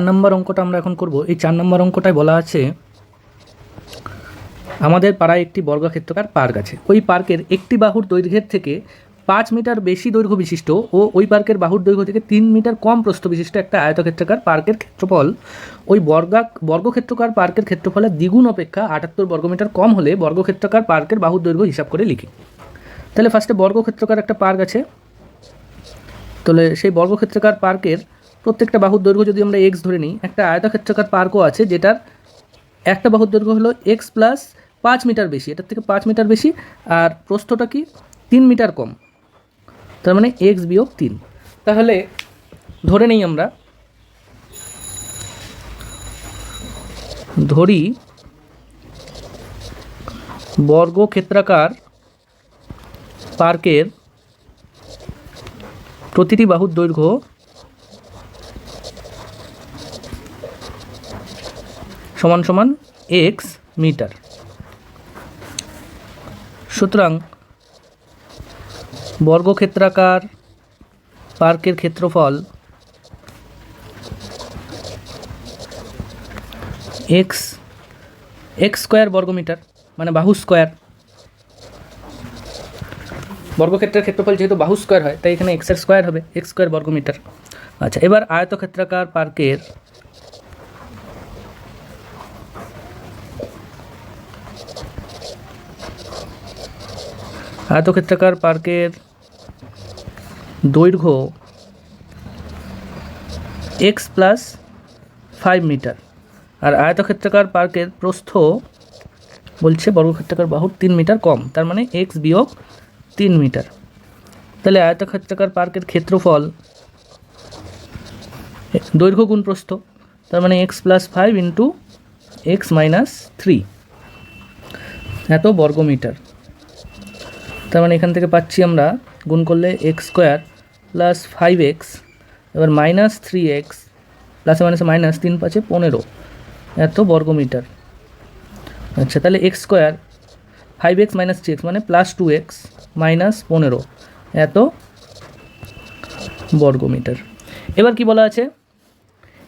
নম্বর অঙ্কটা আমরা এখন করব। এই 4 নম্বর অঙ্কটায় বলা আছে আমাদের পাড়ায় একটি বর্গক্ষেত্রাকার পার্ক আছে। ওই পার্কের একটি বাহুর দৈর্ঘ্যের থেকে 5 মিটার বেশি দৈর্ঘ্য বিশিষ্ট ও ওই পার্কের বাহুর দৈর্ঘ্য থেকে 3 মিটার কম প্রস্থ বিশিষ্ট একটা আয়তক্ষেত্রাকার পার্কের ক্ষেত্রফল ওই বর্গক্ষেত্রাকার পার্কের ক্ষেত্রফলের দ্বিগুণ অপেক্ষা 78 বর্গমিটার কম হলে বর্গক্ষেত্রাকার পার্কের বাহুর দৈর্ঘ্য হিসাব করে লিখি। তাহলে ফার্স্টে বর্গক্ষেত্রাকার একটা পার্ক আছে, তাহলে সেই বর্গক্ষেত্রাকার পার্কের প্রত্যেকটা বাহুর দৈর্ঘ্য যদি আমরা এক্স ধরে নিই, একটা আয়তক্ষেত্রাকার পার্কও আছে যেটার একটা বাহুর দৈর্ঘ্য হলো এক্স প্লাস 5 মিটার বেশি, এটার থেকে 5 মিটার বেশি, আর প্রস্থটা কি 3 মিটার কম, তার মানে এক্স বিয়োগ 3। তাহলে ধরে নেই আমরা, ধরি বর্গক্ষেত্রাকার পার্কের প্রতিটি বাহুর দৈর্ঘ্য সমান সমান এক্স মিটার। সুতরাং বর্গক্ষেত্রাকার পার্কের ক্ষেত্রফল এক্স স্কোয়ার বর্গমিটার, মানে বাহু স্কোয়ার। বর্গক্ষেত্রের ক্ষেত্রফল যেহেতু বাহু স্কোয়ার হয় তাই এখানে এক্সের স্কোয়ার হবে, এক্স স্কোয়ার বর্গমিটার। আচ্ছা, এবার আয়তক্ষেত্রাকার পার্কের দৈর্ঘ্য এক্স প্লাস 5 মিটার, আর আয়তক্ষেত্রাকার পার্কের প্রস্থ বলছে বর্গক্ষেত্রাকার বাহুর 3 মিটার কম, তার মানে এক্স বিয়োগ 3 মিটার। তাহলে আয়তক্ষেত্রাকার পার্কের ক্ষেত্রফল দৈর্ঘ্য গুণ প্রস্থ, তার মানে x plus 5 into x minus 3 এত বর্গমিটার। তার মানে এখান থেকে পাচ্ছি আমরা গুণ করলে এক্স স্কোয়ার প্লাস 5x, এবার মাইনাস 3x, প্লাসে মাইনাসে মাইনাস, 3 5 15 এত বর্গমিটার। আচ্ছা, তাহলে x square 5x minus 3x মানে প্লাস 2x মাইনাস 15 এত বর্গমিটার। এবার কি বলা আছে,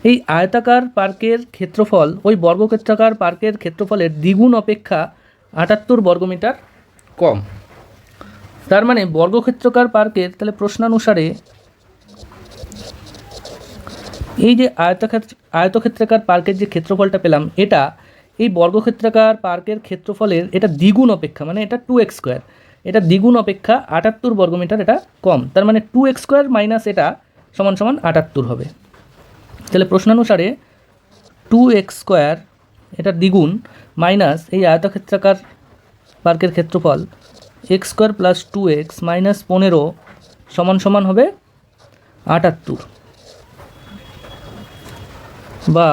এই আয়তাকার পার্কের ক্ষেত্রফল ওই বর্গক্ষেত্রাকার পার্কের ক্ষেত্রফলের দ্বিগুণ অপেক্ষা 78 বর্গমিটার কম। তার মানে বর্গক্ষেত্রাকার পার্কের, তাহলে প্রশ্নানুসারে এই যে আয়তক্ষেত্রাকার পার্কের যে ক্ষেত্রফলটা পেলাম, এটা এই বর্গক্ষেত্রাকার পার্কের ক্ষেত্রফলের এটা দ্বিগুণ অপেক্ষা, মানে এটা 2x স্কোয়ার, এটা দ্বিগুণ অপেক্ষা 78 বর্গমিটার এটা কম। তার মানে 2x স্কোয়ার মাইনাস এটা সমান সমান 78 হবে। তাহলে প্রশ্নানুসারে 2x স্কোয়ার এটা দ্বিগুণ মাইনাস এই আয়তক্ষেত্রাকার পার্কের ক্ষেত্রফল x square plus 2x minus 15 সমান সমান হবে 78, বা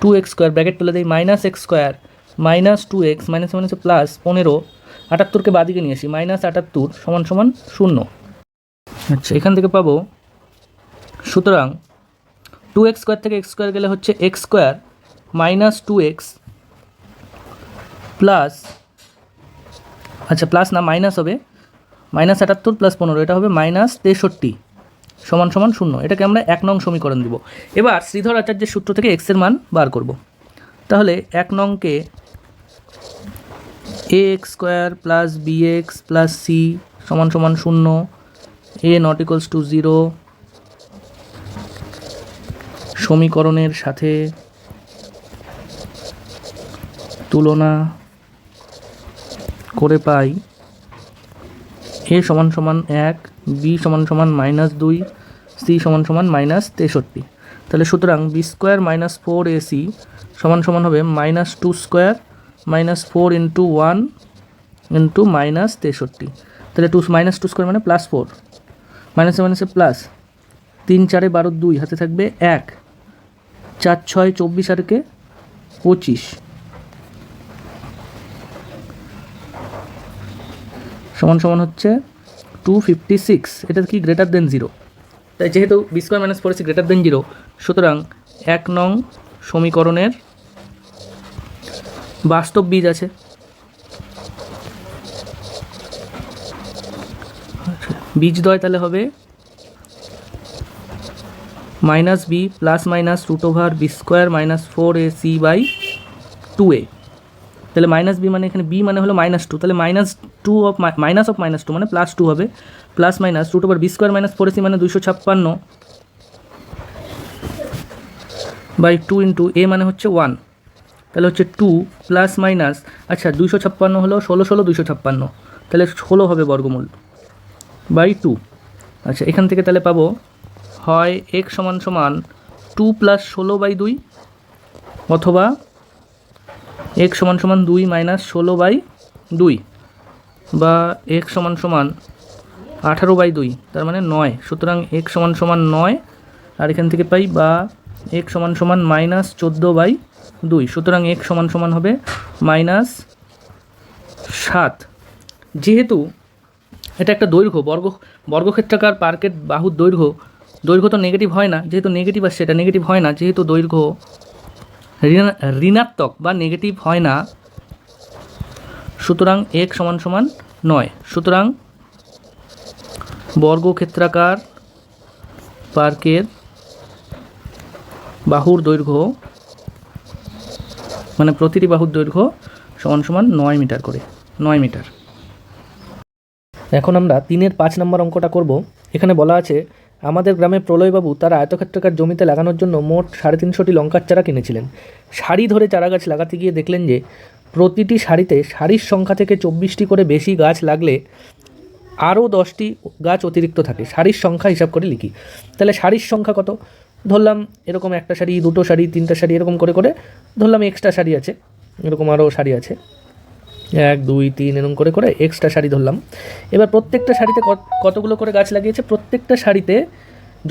2x স্কোয়ার ব্র্যাকেট তুলে দেই minus x square minus 2x minus minus plus 15, 78কে বাদিকে নিয়ে আসি, মাইনাস 78 সমান সমান 0। আচ্ছা, এখান থেকে পাবো, সুতরাং 2x স্কোয়ার থেকে এক্স স্কোয়ার গেলে হচ্ছে x square minus 2x plus, আচ্ছা প্লাস না মাইনাস হবে, মাইনাস 78 প্লাস 15 এটা হবে মাইনাস 63 সমান সমান 0। এটাকে আমরা 1 নং সমীকরণ দিব। এবার শ্রীধর আচার্যের সূত্র থেকে এক্স এর মান বার করব। তাহলে 1 নংকে a x square plus b x plus c সমান সমান 0, এ নট ইকুয়ালস টু 0 সমীকরণের সাথে তুলনা করে পাই এ সমান সমান 1, বি সমান সমান মাইনাস 2, সি সমান সমান মাইনাস 63। তাহলে সুতরাং বি স্কোয়ার মাইনাস 4ac সমান সমান হবে minus 2 square minus 4 into 1 into minus 63। তাহলে মাইনাস 2 স্কোয়ার মানে প্লাস 4, মাইনাসে মাইনাসে প্লাস, 3 4 12 2 হাতে থাকবে 1, 4 6 24 আর কে 25 সমান সমান হচ্ছে 256। এটা কি গ্রেটার দেন 0, তাই যেহেতু B square minus 4ac greater than 0, সুতরাং 1 নং সমীকরণের বাস্তব বীজ আছে। বীজদ্বয় তাহলে হবে minus B plus minus root over B square minus 4ac/2a। তাহলে মাইনাস বি মানে এখানে বি মানে হলো -2, তাহলে মাইনাস অফ -2 মানে +2 হবে, plus minus root over B square minus 4ac মানে 256/2 ইন্টু এ মানে হচ্ছে 1, তাহলে হচ্ছে 2 প্লাস মাইনাস, আচ্ছা 256 হলো 16 256, তাহলে 16 হবে বর্গমূল বাই 2। আচ্ছা এখান থেকে তাহলে পাবো হয় x সমান সমান 2 প্লাস 16/2 অথবা x সমান সমান 2 মাইনাস 16/2 বা x সমান সমান 18/2, তার মানে 9। সুতরাং x সমান সমান 9, আর এখান থেকে পাই বা x সমান সমান -14/2, সুতরাং x সমান সমান হবে -7। যেহেতু এটা একটা দৈর্ঘ্য বর্গক্ষেত্রাকার পার্কের বাহুর দৈর্ঘ্য তো নেগেটিভ হয় না, যেহেতু নেগেটিভ আসছে এটা নেগেটিভ হয় না, যেহেতু দৈর্ঘ্য ঋণাত্মক বা নেগেটিভ হয় না, সুতরাং x সমান সমান 9। সুতরাং বর্গক্ষেত্রাকার পার্কের বাহুর দৈর্ঘ্য মানে প্রতিটি বাহুর দৈর্ঘ্য সমান সমান 9 মিটার করে, 9 মিটার। এখন আমরা 3-এর 5 নম্বর অঙ্কটা করব। এখানে বলা আছে আমাদের গ্রামে প্রলয়বাবু তার আয়তক্ষেত্রাকার জমিতে লাগানোর জন্য মোট 350টি লঙ্কার চারা কিনেছিলেন। সারি ধরে চারা গাছ লাগাতে গিয়ে দেখলেন যে প্রতিটি সারিতে সারির সংখ্যা থেকে 24টি করে বেশি গাছ লাগলে আরও 10টি গাছ অতিরিক্ত থাকে। সারির সংখ্যা হিসাব করে লিখি। তাহলে সারির সংখ্যা কত? ধরলাম এরকম একটা সারি, দুটো সারি, তিনটা সারি, এরকম করে করে ধরলাম এক্সট্রা সারি আছে, এরকম আরও সারি আছে 1 2 3 এরকম করে করে এক্সট্রা সারি ধরলাম। এবার প্রত্যেকটা সারিতে কতগুলো করে গাছ লাগিয়েছে? প্রত্যেকটা সারিতে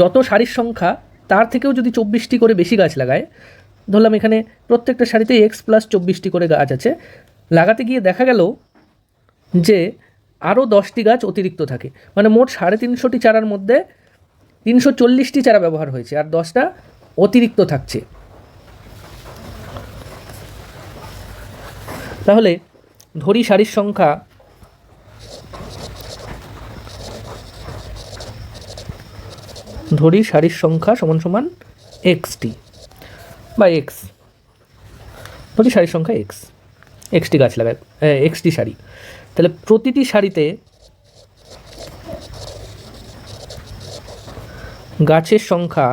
যত সারির সংখ্যা তার থেকেও যদি 24টি করে বেশি গাছ লাগায়, ধরলাম এখানে প্রত্যেকটা সারিতে x + 24টি করে গাছ আছে, লাগাতে গিয়ে দেখা গেল যে আরও 10টি গাছ অতিরিক্ত থাকে, মানে মোট 350টি চারার মধ্যে 340টি চারা ব্যবহার হয়েছে আর 10টা অতিরিক্ত থাকছে। তাহলে ধরি সারির সংখ্যা সমান সমান xটি বা x, ধরি সারির সংখ্যা xটি গাছ লাগায়, xটি সারি। তাহলে প্রতিটি সারিতে গাছের সংখ্যা,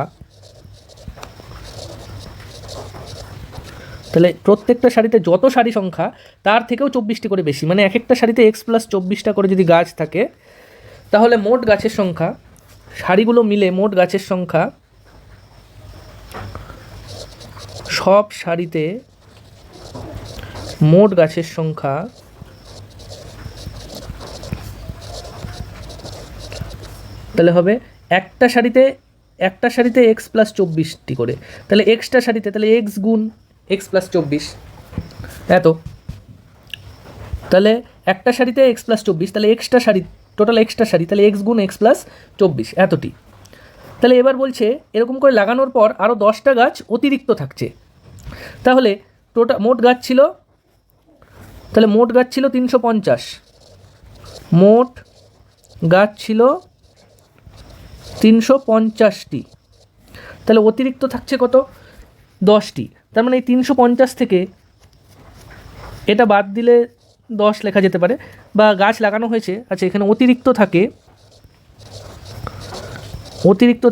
তাহলে প্রত্যেকটা সারিতে যত সারি সংখ্যা তার থেকেও 24টি করে বেশি, মানে এক একটা সারিতে x + 24টা করে যদি গাছ থাকে, তাহলে মোট গাছের সংখ্যা, সারিগুলো মিলে মোট গাছের সংখ্যা, সব সারিতে মোট গাছের সংখ্যা তাহলে হবে একটা সারিতে x + 24টি করে, তাহলে এক্সট্রা সারিতে তাহলে x গুণ x + 24 এত, তাহলে একটা সারিতে x + 24, তাহলে এক্সট্রা সারি, টোটাল এক্সট্রা সারি, তাহলে x গুণ x + 24 এতটি। তাহলে এবার বলছে এরকম করে লাগানোর পর আরও 10টা গাছ অতিরিক্ত থাকছে, তাহলে মোট গাছ ছিল 350, মোট গাছ ছিল 350টি, তাহলে অতিরিক্ত থাকছে কত? 10টি। তার মানে এই 350 থেকে এটা বাদ দিলে 10 লেখা যেতে পারে, বা গাছ লাগানো হয়েছে, আচ্ছা এখানে অতিরিক্ত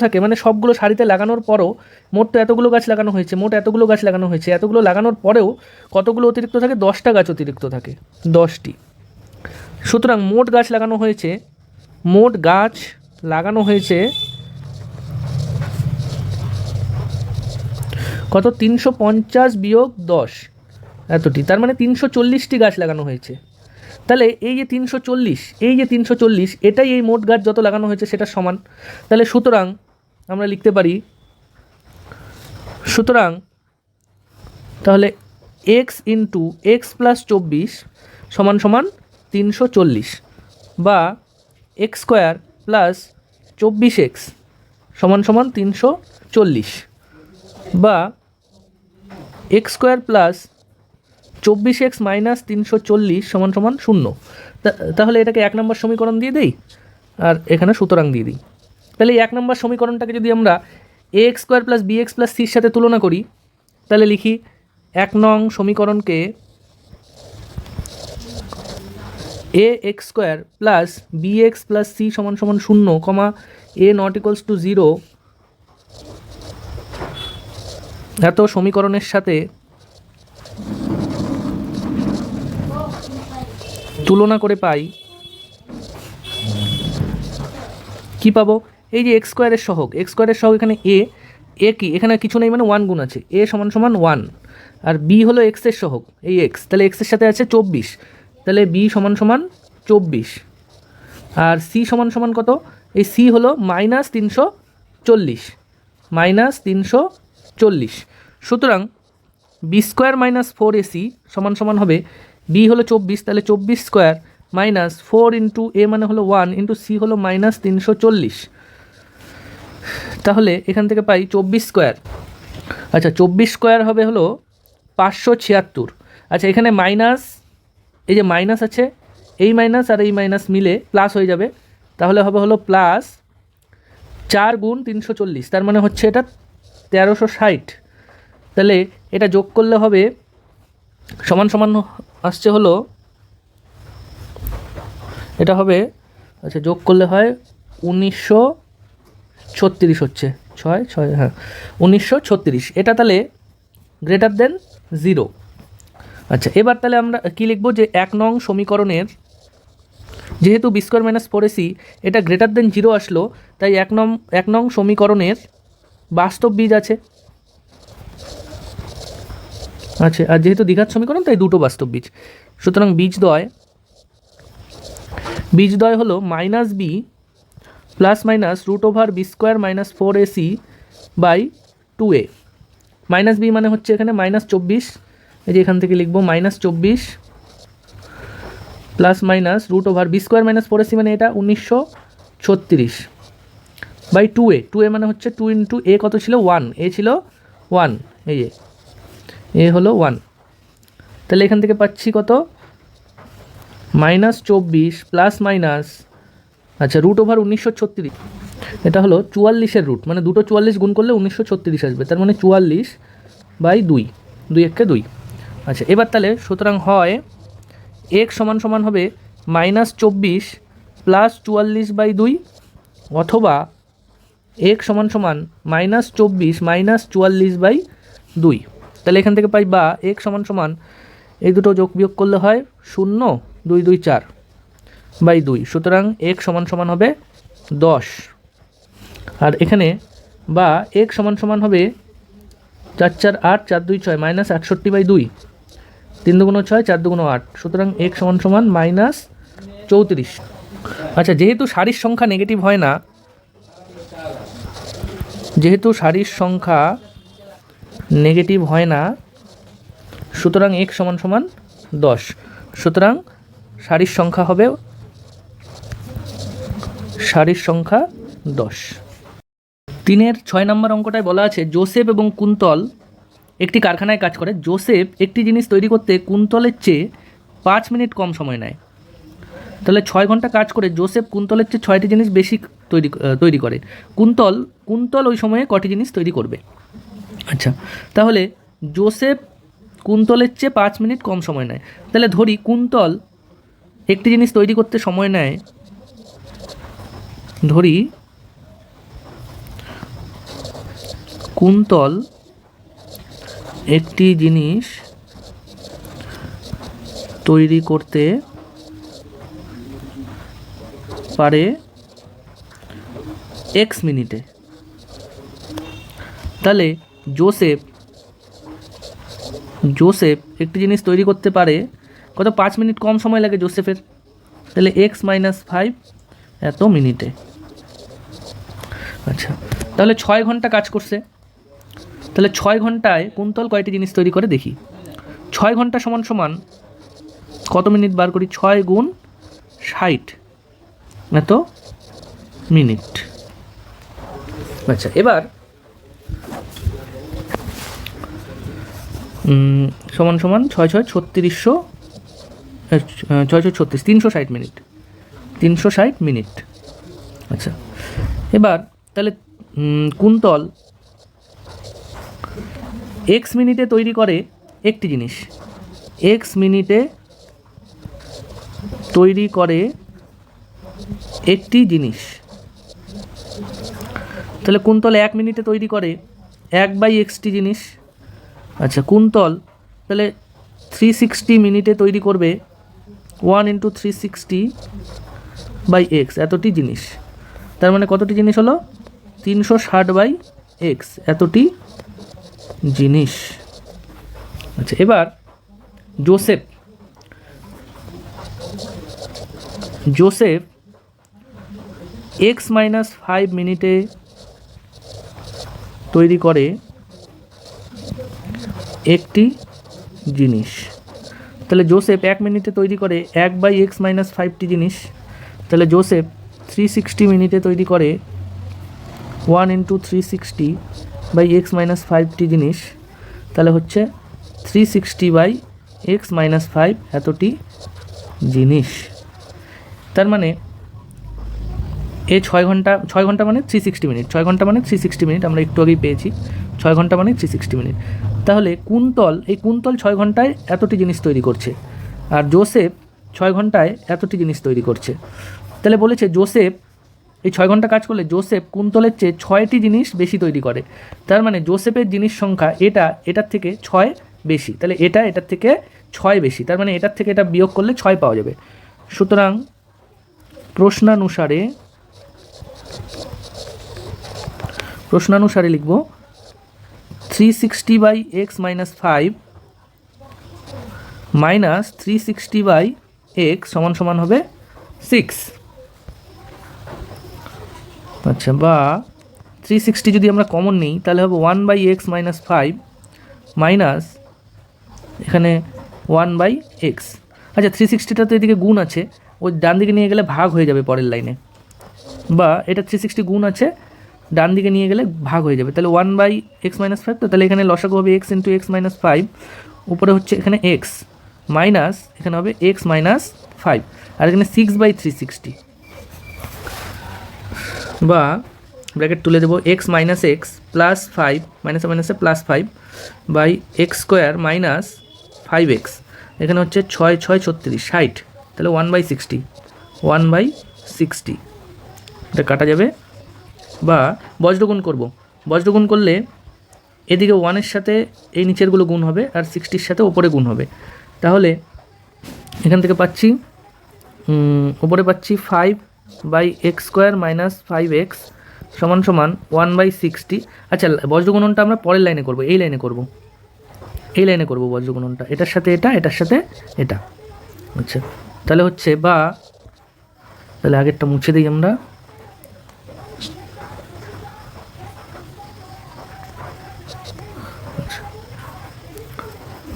থাকে মানে সবগুলো সারিতে লাগানোর পরও মোট তো এতগুলো গাছ লাগানো হয়েছে, এতগুলো লাগানোর পরেও কতগুলো অতিরিক্ত থাকে? 10টা গাছ অতিরিক্ত থাকে, 10টি। সুতরাং মোট গাছ লাগানো হয়েছে কত? 350 - 10 এতটি, তার মানে 340টি গাছ লাগানো হয়েছে। তাহলে এই যে 340, এটাই এই মোট গাছ যত লাগানো হয়েছে সেটা সমান। তাহলে সুতরাং আমরা লিখতে পারি, তাহলে x × x + 24 সমান সমান 340, বা x² + 24x সমান সমান 340, বা x² + 24x - 340 সমান সমান 0। তাহলে এটাকে 1 নম্বর সমীকরণ দিয়ে দেই আর এখানে সুতরাং দিয়ে দিই। তাহলে এই 1 নম্বর সমীকরণটাকে যদি আমরা a x square plus b x plus সির সাথে তুলনা করি, তাহলে লিখি 1 নং সমীকরণকে a x square plus b x plus c সমান সমান 0 comma a not equals to 0 এত সমীকরণের সাথে তুলনা করে পাই কি পাবো, এই যে এক্স স্কোয়ারের সহগ এখানে এ কি এখানে কিছু নেই মানে 1 গুণ আছে, এ সমান সমান 1 আর বি হলো এক্সের সহগ এই এক্স, তাহলে এক্সের সাথে আছে 24, তাহলে বি সমান সমান 24 আর সি সমান সমান কত, এই সি হলো -340 সুতরাং বি স্কোয়ার মাইনাস 4ac সমান সমান হবে বি হলো 24, তাহলে 24 স্কোয়ার মাইনাস 4 ইন্টু এ মানে হলো 1 ইন্টু সি হলো -340, তাহলে এখান থেকে পাই 24 স্কোয়ার। আচ্ছা 24 স্কোয়ার হবে হলো 576। আচ্ছা এখানে মাইনাস, এই যে মাইনাস আছে, এই মাইনাস আর এই মাইনাস মিলে প্লাস হয়ে যাবে, তাহলে হবে হলো প্লাস 4 গুণ 340, তার মানে হচ্ছে এটা 1360, তাহলে এটা যোগ করলে হবে সমান সমান আসছে হলো, এটা হবে আচ্ছা যোগ করলে হয় 1936 হচ্ছে 6 হ্যাঁ 1936, এটা তাহলে গ্রেটার দেন 0। আচ্ছা এবার তাহলে আমরা কি লিখব, যে 1 নং সমীকরণের যেহেতু বি স্কোয়ার মাইনাস 4ac এটা গ্রেটার দেন 0 আসলো, তাই 1 নং সমীকরণের বাস্তব বীজ আছে। আচ্ছা আর যেহেতু দ্বিঘাত সমীকরণ তাই দুটো বাস্তব বীজ, সুতরাং বীজদ্বয় হলো minus B plus minus root over B square minus 4ac by 2a। Minus B মানে হচ্ছে এখানে -24, এই যে এখান থেকে লিখবো -24 plus minus root over B square minus 4ac মানে এটা 1936 বাই 2a মানে হচ্ছে 2 ইন্টু এ কত ছিল 1, এ ছিল 1, এই যে এ হলো 1, তাহলে এখান থেকে পাচ্ছি কত -24 প্লাস মাইনাস আচ্ছা রুট ওভার 1936, এটা হলো 44-এর রুট, মানে দুটো 44 গুণ করলে 1936 আসবে, তার মানে 44 বাই 2, 2 একে 2। আচ্ছা এবার তাহলে সুতরাং হয় x সমান সমান হবে -24 প্লাস 44 বাই 2 অথবা x সমান সমান -24 মাইনাস 44 বাই 2, তাহলে এখান থেকে পাই বা x সমান সমান এই দুটো যোগ বিয়োগ করলে হয় 0 2 2 4 বাই 2, সুতরাং x সমান সমান হবে 10 আর এখানে বা x সমান সমান হবে 4 4 8 4 2 6 -68 বাই 2, 3 2 6 4 2 8, সুতরাং x সমান সমান -34। আচ্ছা যেহেতু সারির সংখ্যা নেগেটিভ হয় না, সুতরাং x সমান সমান 10, সুতরাং সারির সংখ্যা হবে 10। 3-এর 6 নম্বর অঙ্কটায় বলা আছে জোসেফ এবং কুন্তল একটি কারখানায় কাজ করে। জোসেফ একটি জিনিস তৈরি করতে কুন্তলের চেয়ে 5 মিনিট কম সময় নেয়, তাহলে 6 ঘন্টা কাজ করে জোসেফ কুন্তলের চেয়ে 6টি জিনিস বেশি তৈরি করে, কুন্তল ওই সময়ে কটি জিনিস তৈরি করবে। আচ্ছা তাহলে জোসেফ কুন্তলের চেয়ে 5 মিনিট কম সময় নেয়, তাহলে ধরি কুন্তল একটি জিনিস তৈরি করতে সময় নেয়, ধরি কুন্তল একটি জিনিস তৈরি করতে পারে x মিনিটে, তাহলে জোসেফ একটি জিনিস তৈরি করতে পারে কত 5 মিনিট কম সময় লাগে জোসেফের, তাহলে x - 5 এত মিনিটে। আচ্ছা তাহলে 6 ঘন্টা কাজ করছে, তাহলে 6 ঘন্টায় কুন্তল কয়টি জিনিস তৈরি করে দেখি। 6 ঘন্টা সমান সমান কত মিনিট বার করি, 6 গুণ 60 এত মিনিট। আচ্ছা এবার সমান সমান 6 6 3600 6 6 36 360 মিনিট, 360 মিনিট। আচ্ছা এবার তাহলে কুন্তল এক্স মিনিটে তৈরি করে একটি জিনিস, এক্স মিনিটে তৈরি করে একটি জিনিস। তাহলে কুন্তল 1 মিনিটে তৈরি করে 1/xটি জিনিস। আচ্ছা, কুন্তল তাহলে 360 মিনিটে তৈরি করবে 1 × 360/x এতটি জিনিস। তার মানে কতটি জিনিস হলো? 360/x এতটি জিনিস। আচ্ছা, এবার জোসেফ x-5 মিনিটে তৈরি করে একটি জিনিস। তাহলে জোসেফ 1 মিনিটে তৈরি করে 1/x-5টি জিনিস। তাহলে জোসেফ 360 মিনিটে তৈরি করে 1 × 360/x-5টি জিনিস। তাহলে হচ্ছে 360/x-5 এতটি জিনিস। তার মানে এ 6 ঘন্টা মানে 360 মিনিট, 6 ঘন্টা মানে 360 মিনিট, আমরা একটু আগেই পেয়েছি। 6 ঘন্টা মানে 360 মিনিট। তাহলে কুন্তল 6 ঘন্টায় এতটি জিনিস তৈরি করছে, আর জোসেফ 6 ঘন্টায় এতটি জিনিস তৈরি করছে। তাহলে বলেছে জোসেফ এই 6 ঘন্টা কাজ করলে জোসেফ কুন্তলের চেয়ে 6টি জিনিস বেশি তৈরি করে। তার মানে জোসেফের জিনিস সংখ্যা এটার থেকে 6 বেশি। তাহলে এটার থেকে 6 বেশি, তার মানে এটার থেকে এটা বিয়োগ করলে 6 পাওয়া যাবে। সুতরাং প্রশ্নানুসারে লিখব 360/x-5 মাইনাস 360/x সমান হবে 6। আচ্ছা, বা 360 যদি আমরা কমন নিই তাহলে হবে 1/x-5 মাইনাস এখানে 1/x। আচ্ছা, 360টা তো এদিকে গুণ আছে, ওই ডান দিকে নিয়ে গেলে ভাগ হয়ে যাবে পরের লাইনে, বা এটা 360 গুণ আছে, ডান দিকে নিয়ে গেলে ভাগ হয়ে যাবে। তাহলে 1/x-5, তো তাহলে এখানে লসাগু হবে x × x-5, উপরে হচ্ছে এখানে x মাইনাস এখানে হবে x-5, আর এখানে 6/360, বা ব্র্যাকেট তুলে দেবো x - x প্লাস 5 মাইনাসে মাইনাসে প্লাস 5/x² মাইনাস 5x, এখানে হচ্ছে 6 × 6 = 36, 60, তাহলে 1/60 এটা কাটা যাবে। বা বজ্রগুণ করব, বজ্রগুণ করলে এদিকে 1-এর সাথে এই নিচেরগুলো গুণ হবে, আর 60-র সাথে ওপরে গুণ হবে। তাহলে এখান থেকে পাচ্ছি ওপরে পাচ্ছি 5/x² মাইনাস 5x সমান 1/60। আচ্ছা, বজ্রগুণনটা আমরা পরের লাইনে করব, এই লাইনে করব বজ্রগুণনটা, এটার সাথে এটার সাথে এটা। আচ্ছা, তাহলে হচ্ছে বা তাহলে আগেরটা মুছে দিই আমরা।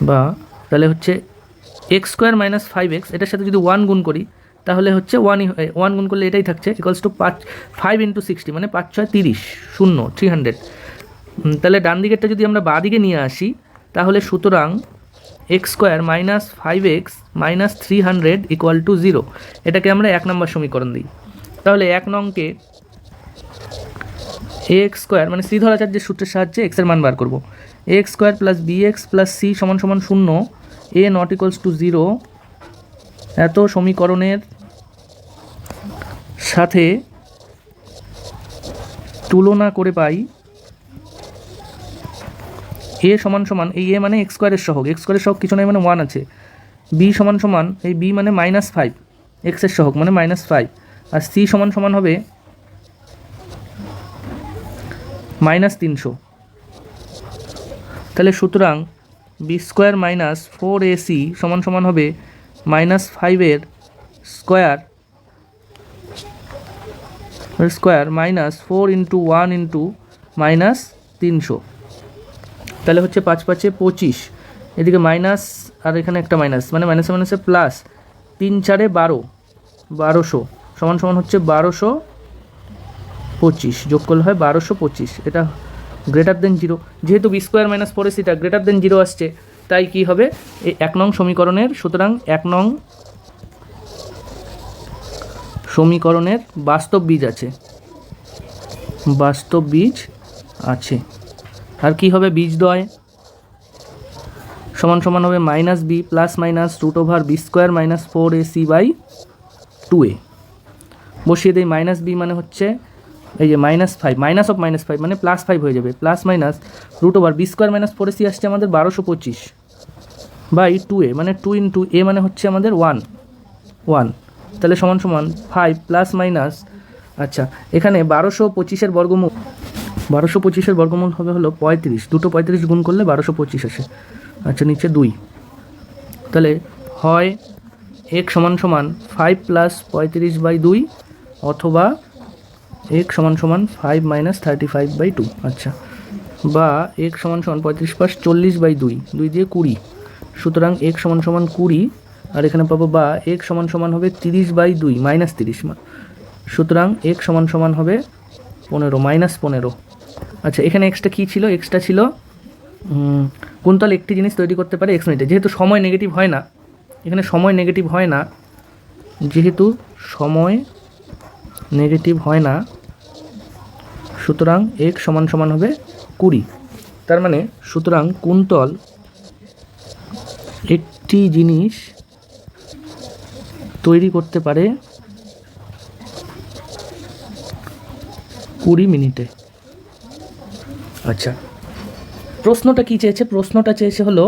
বা তাহলে হচ্ছে x² মাইনাস 5x এটার সাথে যদি 1 গুণ করি তাহলে হচ্ছে 1 গুণ করলে এটাই থাকছে ইকুয়ালস টু 5 × 60 মানে 5 × 6 = 30, 300। তাহলে ডান দিকেরটা যদি আমরা বাঁ দিকে নিয়ে আসি তাহলে সুতরাং x² মাইনাস 5x মাইনাস 300 = 0। এটাকে আমরা 1 নম্বর সমীকরণ দিই। তাহলে 1 নংকে ax² মানে শ্রীধরাচার্যের সূত্রের সাহায্যে x এর মান বার করব। ax² plus bx plus c সমান 0, a not equals to 0 এত সমীকরণের সাথে তুলনা করে পাই a সমান এই a মানে x² এর সহগ, x² এর সহগ কিছু নয় মানে 1 আছে, b সমান এই b মানে -5 x এর সহগ মানে -5, আর c সমান হবে -300। তাহলে সুতরাং b² মাইনাস 4ac সমান হবে -5 স্কোয়ার মাইনাস 4 × 1 × -300। তাহলে হচ্ছে 5 × 5 = 25, এদিকে মাইনাস আর এখানে একটা মাইনাস মানে মাইনাসে মাইনাসে প্লাস, 3 × 4 = 1200 সমান হচ্ছে 1225, যোগ করলে হয় 1225। এটা গ্রেটার দেন 0, যেহেতু b² মাইনাস 4ac টা গ্রেটার দেন 0 আসছে, তাই কি হবে এই 1 নং সমীকরণের, সুতরাং 1 নং সমীকরণের বাস্তব বীজ আছে। আর কি হবে বীজদ্বয়? সমান সমান হবে minus B plus minus root over B square minus 4ac by 2a। বসিয়ে দিই মাইনাস বি মানে হচ্ছে এই যে -5 মাইনাস অফ -5 মানে +5 হয়ে যাবে, plus minus root over B square minus 4ac আসছে আমাদের 1225 বাই 2a মানে 2 ইন্টু a মানে হচ্ছে আমাদের 1 তাহলে সমান সমান 5 প্লাস মাইনাস, আচ্ছা এখানে 1225-এর বর্গমূল হবে হলো 35, দুটো 35 গুণ করলে 1225 আসে। আচ্ছা নিচে 2, তাহলে হয় x সমান সমান 5 প্লাস 35/2 অথবা x সমান সমান 5 মাইনাস 35/2। আচ্ছা, বা x সমান সমান 35 প্লাস 40/2, 2 দিয়ে 20, সুতরাং x সমান সমান 20, আর এখানে পাবো বা x সমান সমান হবে 30/2 মাইনাস 30, সুতরাং x সমান সমান হবে 15 মাইনাস 15। আচ্ছা এখানে এক্সটা কী ছিল? এক্সটা ছিল কুন্তল একটি জিনিস তৈরি করতে পারে x মিনিটে। যেহেতু সময় নেগেটিভ হয় না, এখানে সময় নেগেটিভ হয় না, যেহেতু সময় নেগেটিভ হয় না, সুতরাং x সমান সমান হবে 20। তার মানে সুতরাং কুন্তল একটি জিনিস তৈরি করতে পারে 20 মিনিটে। আচ্ছা প্রশ্নটা কি চেয়েছে? প্রশ্নটা চেয়েছে হলো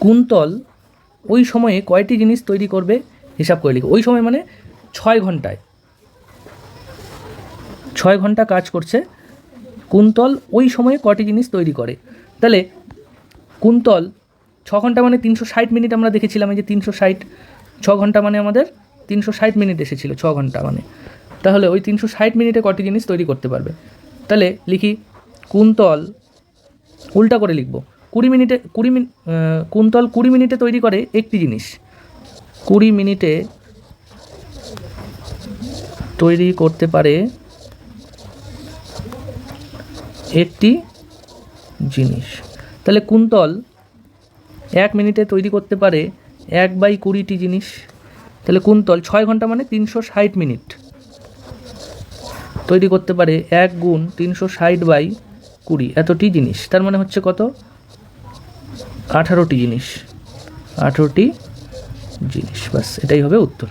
কুন্তল ওই সময়ে কয়টি জিনিস তৈরি করবে হিসাব করে লিখো। ওই সময় মানে 6 ঘন্টায়, 6 ঘন্টা কাজ করছে কুন্তল, ওই সময়ে কয়টি জিনিস তৈরি করে। তাহলে কুন্তল 6 ঘন্টা মানে 360 মিনিট আমরা দেখেছিলাম, এই যে 360, 6 ঘন্টা মানে আমাদের 360 মিনিট এসেছিল 6 ঘন্টা মানে, তাহলে ওই 360 মিনিটে কয়টি জিনিস তৈরি করতে পারবে। তাহলে লিখি কুন্তল, উল্টা করে লিখব, কুন্তল 20 মিনিটে তৈরি করে একটি জিনিস, 20 মিনিটে তৈরি করতে পারে একটি জিনিস। তাহলে কুন্তল 1 মিনিটে তৈরি করতে পারে 1/20টি জিনিস। তাহলে কুন্তল 6 ঘন্টা মানে 360 মিনিট তৈরি করতে পারে 1 গুণ 360/20 এতটি জিনিস। তার মানে হচ্ছে কত? 18টি জিনিস, 18টি জিনিস। বাস এটাই হবে উত্তর।